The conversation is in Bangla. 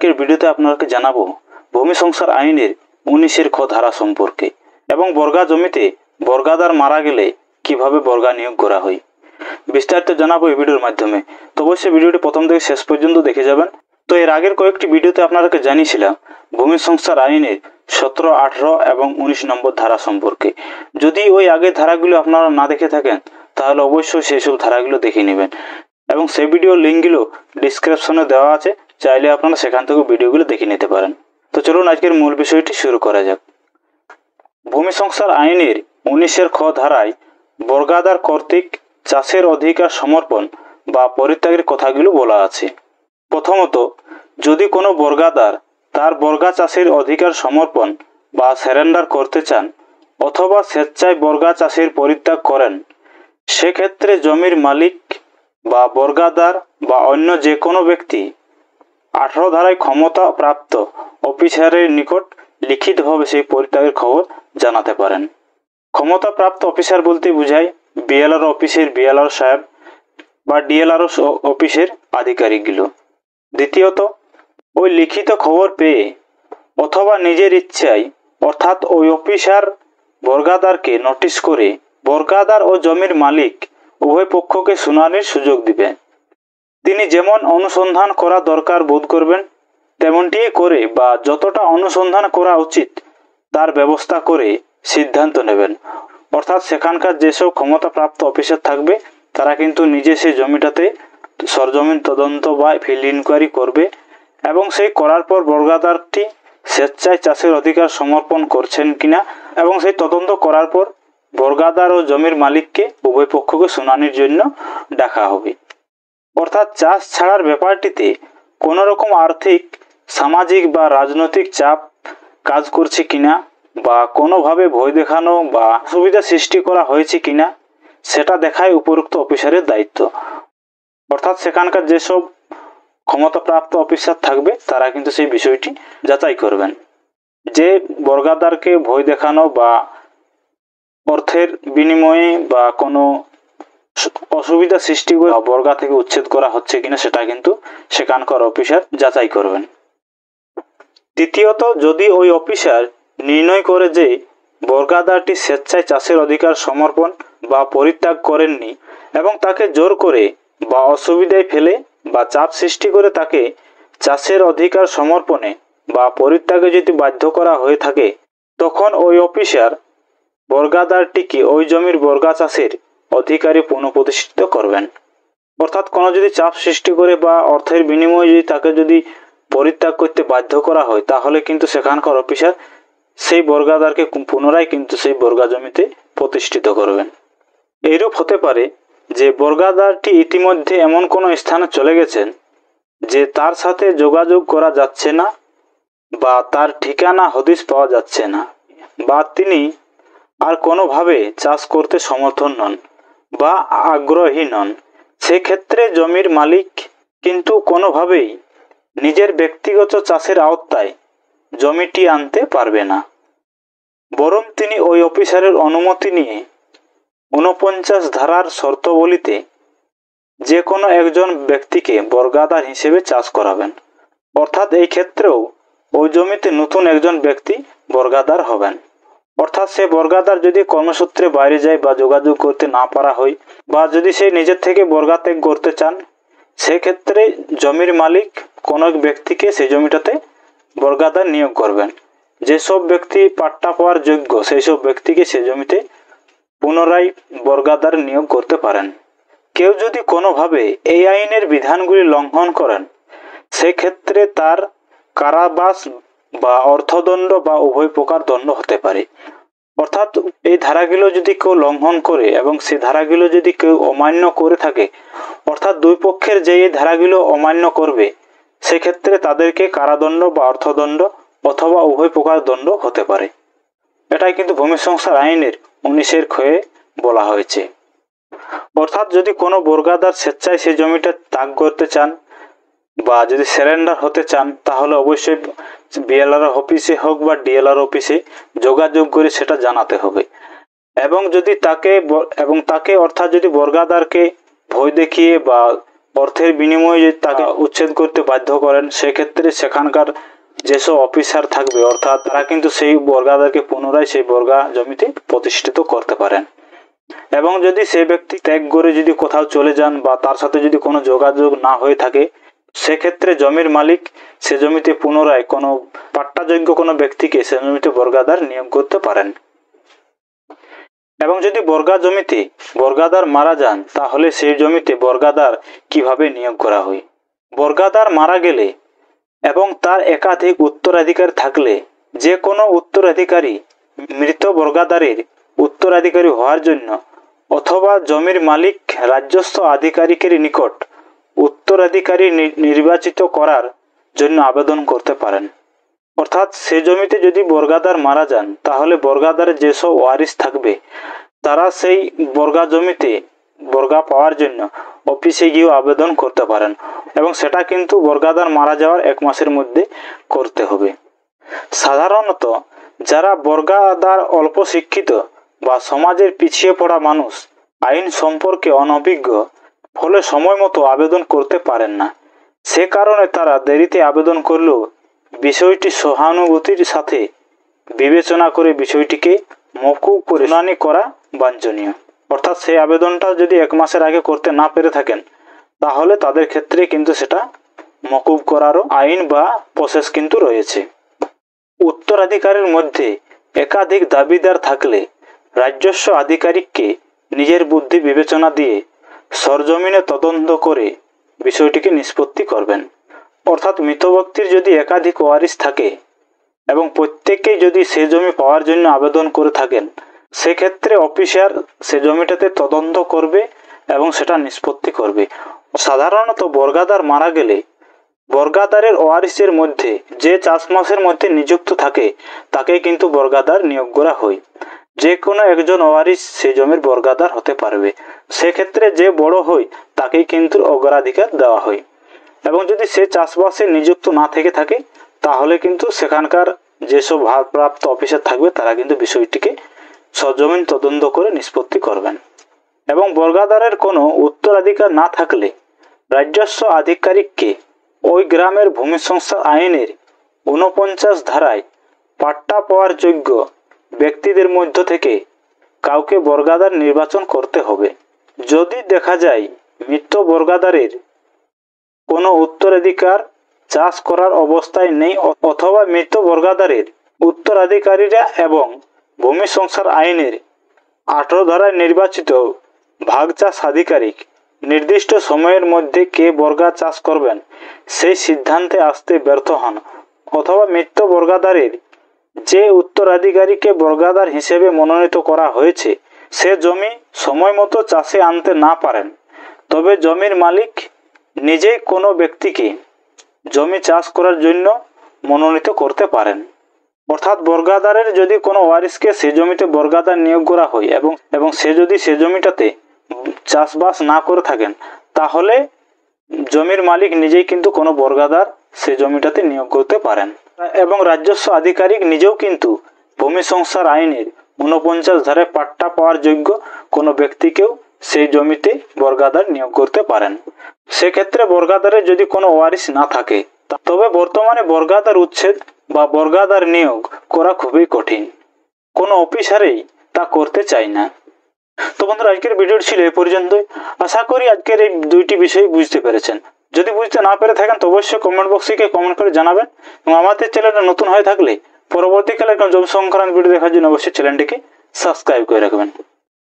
আজকের ভিডিওতে আপনাদেরকে জানাবো ভূমি সংস্কার আইনের 19-এর খ ধারা সম্পর্কে এবং বর্গা জমিতে বর্গাদার মারা গেলে কিভাবে বর্গা নিয়োগ করা হয়। বিস্তারিত জানাবো এই ভিডিওর মাধ্যমে। তো অবশ্যই ভিডিওটি প্রথম থেকে শেষ পর্যন্ত দেখে যাবেন। তো এর আগের কয়েকটি ভিডিওতে আপনাদেরকে জানিয়েছিলাম ভূমি সংস্কার আইনের 17, 18 এবং 19 নম্বর ধারা সম্পর্কে। যদি ওই আগের ধারাগুলো আপনারা না দেখে থাকেন তাহলে অবশ্যই সেই সব ধারাগুলো দেখে নেবেন এবং সেই ভিডিওর লিঙ্কগুলো ডিসক্রিপশনে দেওয়া আছে, চাইলে আপনারা সেখান থেকে ভিডিওগুলো দেখে নিতে পারেন। তো চলুন আজকের মূল বিষয়টি শুরু করা যাক। ভূমি সংস্কার আইনের 19-এর খ ধারায় বর্গাদার কর্তৃক চাষের অধিকার সমর্পণ বা পরিত্যাগের কথাগুলো বলা আছে। প্রথমত, যদি কোনো বর্গাদার তার বর্গা চাষের অধিকার সমর্পণ বা সারেন্ডার করতে চান অথবা স্বেচ্ছায় বর্গা চাষের পরিত্যাগ করেন, সেক্ষেত্রে জমির মালিক বা বর্গাদার বা অন্য যে কোনো ব্যক্তি 18 ধারায় ক্ষমতা প্রাপ্ত অফিসারের নিকট লিখিতভাবে সেই পরিত্যাগের খবর জানাতে পারেন। ক্ষমতা প্রাপ্ত অফিসার বলতে বোঝায় বিএলআর অফিসের বিএলআর সাহেব বা ডিএলআর অফিসের আধিকারিকগুলো। দ্বিতীয়ত, ওই লিখিত খবর পেয়ে অথবা নিজের ইচ্ছায় অর্থাৎ ওই অফিসার বর্গাদারকে নোটিশ করে বর্গাদার ও জমির মালিক উভয় পক্ষকে শুনানির সুযোগ দিবেন। তিনি যেমন অনুসন্ধান করা দরকার বোধ করবেন তেমনটিই করে বা যতটা অনুসন্ধান করা উচিত তার ব্যবস্থা করে সিদ্ধান্ত নেবেন। অর্থাৎ সেখানকার যেসব ক্ষমতাপ্রাপ্ত অফিসার থাকবে তারা কিন্তু নিজে সেই জমিটাতে সরজমিন তদন্ত বা ফিল্ড ইনকোয়ারি করবে এবং সেই করার পর বর্গাদারটি স্বেচ্ছায় চাষের অধিকার সমর্পণ করছেন কিনা এবং সেই তদন্ত করার পর বর্গাদার ও জমির মালিককে উভয় পক্ষকে শুনানির জন্য ডাকা হবে। অর্থাৎ চাষ ছাড়ার ব্যাপারটিতে কোনো রকম আর্থিক, সামাজিক বা রাজনৈতিক চাপ কাজ করছে কিনা বা কোনোভাবে ভয় দেখানো বা সুবিধা সৃষ্টি করা হয়েছে কিনা সেটা দেখাই উপরোক্ত অফিসারের দায়িত্ব। অর্থাৎ সেখানকার যেসব ক্ষমতাপ্রাপ্ত অফিসার থাকবে তারা কিন্তু সেই বিষয়টি যাচাই করবেন যে বর্গাদারকে ভয় দেখানো বা অর্থের বিনিময়ে বা কোনো অসুবিধা সৃষ্টি করে বর্গা থেকে উচ্ছেদ করা হচ্ছে কিনা সেটা কিন্তু সেখানকার অফিসার যাচাই করবেন। তৃতীয়ত, যদি ওই অফিসার নির্ণয় করে যে বর্গাদারটি স্বেচ্ছায় চাষের অধিকার সমর্পণ বা পরিত্যাগ করেননি এবং তাকে জোর করে বা অসুবিধায় ফেলে বা চাপ সৃষ্টি করে তাকে চাষের অধিকার সমর্পণে বা পরিত্যাগে যদি বাধ্য করা হয়ে থাকে, তখন ওই অফিসার বর্গাদারটিকে ওই জমির বর্গা চাষের অধিকারী পুনঃপ্রতিষ্ঠিত করবেন। অর্থাৎ কোনো যদি চাপ সৃষ্টি করে বা অর্থের বিনিময়ে যদি তাকে যদি পরিত্যাগ করতে বাধ্য করা হয় তাহলে কিন্তু সেখানকার অফিসার সেই বর্গাদারকে পুনরায় কিন্তু সেই বর্গা জমিতে প্রতিষ্ঠিত করবেন। এইরূপ হতে পারে যে বর্গাদারটি ইতিমধ্যে এমন কোনো স্থানে চলে গেছেন যে তার সাথে যোগাযোগ করা যাচ্ছে না বা তার ঠিকানা হদিশ পাওয়া যাচ্ছে না বা তিনি আর কোনোভাবে চাষ করতে সমর্থন নন বা আগ্রহী নন। সেক্ষেত্রে জমির মালিক কিন্তু কোনোভাবেই নিজের ব্যক্তিগত চাষের আওতায় জমিটি আনতে পারবে না, বরং তিনি ওই অফিসারের অনুমতি নিয়ে 49 ধারার শর্তাবলীতে যে কোনো একজন ব্যক্তিকে বর্গাদার হিসেবে চাষ করাবেন। অর্থাৎ এই ক্ষেত্রেও ওই জমিতে নতুন একজন ব্যক্তি বর্গাদার হবেন। অর্থাৎ সে বর্গাদার যদি কর্মসূত্রে বাইরে যায় বা যোগাযোগ করতে না পারা হয় বা যদি সে নিজের থেকে বর্গা ত্যাগ করতে চান, সেক্ষেত্রে জমির মালিক কোনো এক ব্যক্তিকে সেই জমিটাতে বর্গাদার নিয়োগ করবেন। যেসব ব্যক্তি পাট্টা পাওয়ার যোগ্য সেই সব ব্যক্তিকে সে জমিতে পুনরায় বর্গাদার নিয়োগ করতে পারেন। কেউ যদি কোনোভাবে এই আইনের বিধানগুলি লঙ্ঘন করেন সেক্ষেত্রে তার কারাবাস বা অর্থদণ্ড বা উভয় প্রকার দণ্ড হতে পারে। অর্থাৎ এই ধারাগুলো যদি কেউ লঙ্ঘন করে এবং সেই ধারাগুলো যদি কেউ অমান্য করে থাকে, অর্থাৎ দুই পক্ষের যে এই ধারাগুলো অমান্য করবে সেক্ষেত্রে তাদেরকে কারাদণ্ড বা অর্থদণ্ড অথবা উভয় প্রকার দণ্ড হতে পারে। এটাই কিন্তু ভূমি সংস্কার আইনের 19-এর খয়ে বলা হয়েছে। অর্থাৎ যদি কোনো বর্গাদার স্বেচ্ছায় সেই জমিটা ত্যাগ করতে চান বা যদি সারেন্ডার হতে চান তাহলে অবশ্যই বিএলআর অফিসে হোক বা ডিএলআর অফিসে যোগাযোগ করে সেটা জানাতে হবে এবং যদি তাকে অর্থাৎ যদি বর্গাদারকে ভয় দেখিয়ে বা অর্থের বিনিময়ে যদি তাকে উচ্ছেদ করতে বাধ্য করেন, সেক্ষেত্রে সেখানকার যেসব অফিসার থাকবে অর্থাৎ তারা কিন্তু সেই বর্গাদারকে পুনরায় সেই বর্গা জমিতে প্রতিষ্ঠিত করতে পারেন। এবং যদি সেই ব্যক্তি ত্যাগ করে যদি কোথাও চলে যান বা তার সাথে যদি কোনো যোগাযোগ না হয়ে থাকে, সেক্ষেত্রে জমির মালিক সে জমিতে পুনরায় কোনো পাট্টাযোগ্য কোনো ব্যক্তিকে সে জমিতে বর্গাদার নিয়োগ করতে পারেন। এবং যদি বর্গা জমিতে বর্গাদার মারা যান, তাহলে সেই জমিতে বর্গাদার কিভাবে নিয়োগ করা হয়? বর্গাদার মারা গেলে এবং তার একাধিক উত্তরাধিকার থাকলে যে কোনো উত্তরাধিকারী মৃত বর্গাদারের উত্তরাধিকারী হওয়ার জন্য অথবা জমির মালিক রাজস্ব আধিকারিকের নিকট উত্তরাধিকারী নির্বাচিত করার জন্য আবেদন করতে পারেন। অর্থাৎ সে জমিতে যদি বর্গাদার মারা যান, তাহলে বর্গাদারের যেসব ওয়ারিশ থাকবে তারা সেই বর্গা জমিতে বর্গা পাওয়ার জন্য অফিসে গিয়েও আবেদন করতে পারেন, এবং সেটা কিন্তু বর্গাদার মারা যাওয়ার 1 মাসের মধ্যে করতে হবে। সাধারণত যারা বর্গাদার অল্প শিক্ষিত বা সমাজের পিছিয়ে পড়া মানুষ আইন সম্পর্কে অনভিজ্ঞ, ফলে সময় মতো আবেদন করতে পারেন না। সে কারণে তারা দেরিতে আবেদন করলেও বিষয়টি সহানুভূতির সাথে বিবেচনা করে বিষয়টিকে মওকুফ করে শুনানি করা বাঞ্ছনীয়। অর্থাৎ সেই আবেদনটা যদি 1 মাসের আগে করতে না পেরে থাকেন, তাহলে তাদের ক্ষেত্রে কিন্তু সেটা মওকুফ করারও আইন বা প্রসেস কিন্তু রয়েছে। উত্তরাধিকারের মধ্যে একাধিক দাবিদার থাকলে রাজস্ব আধিকারিককে নিজের বুদ্ধি বিবেচনা দিয়ে সরজমিনে তদন্ত করে বিষয়টিকে নিষ্পত্তি করবেন। অর্থাৎ মৃত ব্যক্তির যদি একাধিক ওয়ারিশ থাকে এবং প্রত্যেকেই যদি সে জমি পাওয়ার জন্য আবেদন করে থাকেন, সেক্ষেত্রে অফিসার সে জমিটাতে তদন্ত করবে এবং সেটা নিষ্পত্তি করবে। সাধারণত বর্গাদার মারা গেলে বর্গাদারের ওয়ারিশের মধ্যে যে চাষমাসের মধ্যে নিযুক্ত থাকে তাকে কিন্তু বর্গাদার নিয়োগ করা হয়। যে কোনো একজন ওয়ারিশ সে জমির বর্গাদার হতে পারবে। সেক্ষেত্রে যে বড় হয় তাকেই কিন্তু অগ্রাধিকার দেওয়া হয়। এবং যদি সে চাষবাসে নিযুক্ত না থেকে থাকে, তাহলে কিন্তু সেখানকার যেসব ভারপ্রাপ্ত অফিসার থাকবে তারা কিন্তু বিষয়টিকে সরজমিন তদন্ত করে নিষ্পত্তি করবেন। এবং বর্গাদারের কোনো উত্তরাধিকার না থাকলে রাজস্ব আধিকারিককে ওই গ্রামের ভূমি সংস্কার আইনের 49 ধারায় পাট্টা পাওয়ার যোগ্য ব্যক্তিদের মধ্য থেকে কাউকে বর্গাদার নির্বাচন করতে হবে। যদি দেখা যায় মৃত বর্গাদারের কোনো উত্তরাধিকার চাষ করার অবস্থায় নেই, অথবা মৃত বর্গাদারের উত্তরাধিকারীরা এবং ভূমি সংস্কার আইনের 18 ধারায় নির্বাচিত ভাগ চাষ আধিকারিক নির্দিষ্ট সময়ের মধ্যে কে বর্গা চাষ করবেন সেই সিদ্ধান্তে আসতে ব্যর্থ হন, অথবা মৃত বর্গাদারের যে উত্তরাধিকারীকে বর্গাদার হিসেবে মনোনীত করা হয়েছে সে জমি সময় মতো চাষে আনতে না পারেন, তবে জমির মালিক নিজেই কোনো ব্যক্তিকে জমি চাষ করার জন্য মনোনীত করতে পারেন। অর্থাৎ বর্গাদারের যদি কোনো ওয়ারিশকে সে জমিতে বর্গাদার নিয়োগ করা হয় এবং সে যদি সে জমিটাতে চাষবাস না করে থাকেন, তাহলে জমির মালিক নিজেই কিন্তু কোনো বর্গাদার সে জমিটাতে নিয়োগ করতে পারেন। এবং রাজস্ব আধিকারিক নিজেও কিন্তু ভূমি সংস্কার আইনের 49 ধারায় পাট্টা পাওয়ার যোগ্য কোনো ব্যক্তিকেও সেই জমিতে বর্গাদার নিয়োগ করতে পারেন। সেক্ষেত্রে বর্গাদারের যদি কোনো ওয়ারিশ না থাকে, তবে বর্তমানে বর্গাদার উচ্ছেদ বা বর্গাদার নিয়োগ করা খুবই কঠিন। কোনো অফিসারেই তা করতে চায় না। তো বন্ধুরা, আজকের ভিডিওটি ছিল এই পর্যন্তই। আশা করি আজকের এই 2টি বিষয় বুঝতে পেরেছেন। যদি বুঝতে না পেরে থাকেন তো অবশ্যই কমেন্ট বক্সে কমেন্ট করে জানাবেন, এবং আমাদের চ্যানেলটা নতুন হয়ে থাকলে পরবর্তীকালে জমি সংক্রান্ত ভিডিও দেখার জন্য অবশ্যই চ্যানেলটিকে সাবস্ক্রাইব করে রাখবেন।